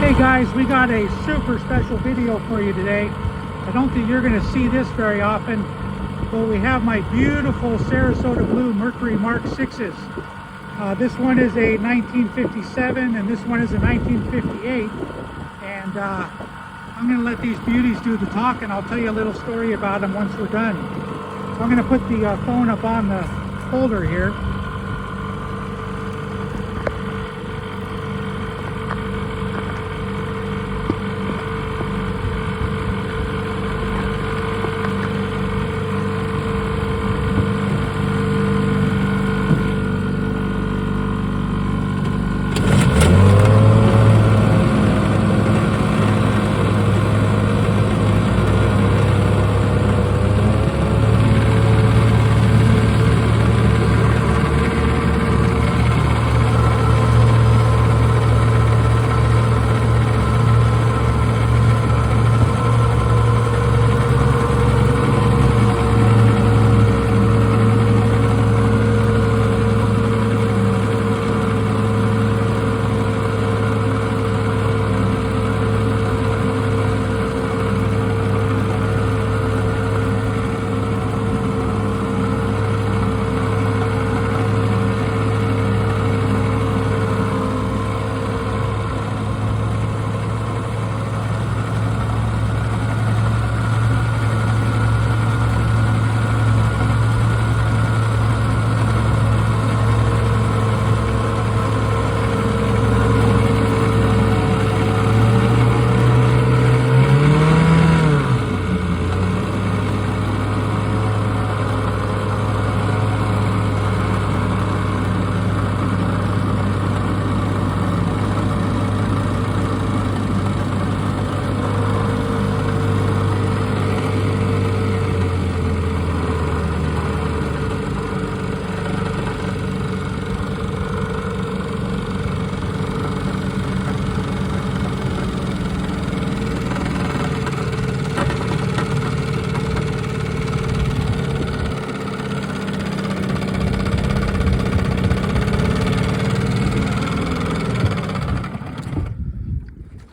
Hey guys, we got a super special video for you today. I don't think you're going to see this very often, but we have my beautiful Sarasota Blue Mercury Mark6’s. This one is a 1957 and this one is a 1958. And I'm going to let these beauties do the talk, and I'll tell you a little story about them once we're done. So I'm going to put the phone up on the holder here.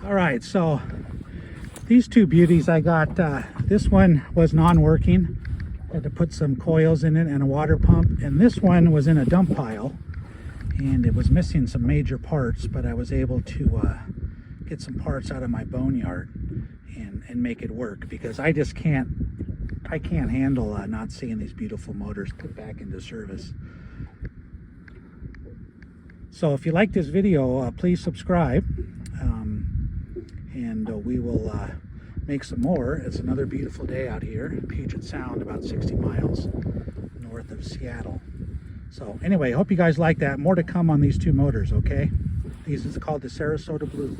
Alright, so these two beauties I got, this one was non-working. Had to put some coils in it and a water pump, and this one was in a dump pile and it was missing some major parts, but I was able to get some parts out of my boneyard and make it work, because I just can't handle not seeing these beautiful motors put back into service. So if you like this video, please subscribe, and we will make some more. It's another beautiful day out here, Puget Sound, about 60 miles north of Seattle. So anyway, I hope you guys like that. More to come on these two motors, okay? These is called the Sarasota Blue.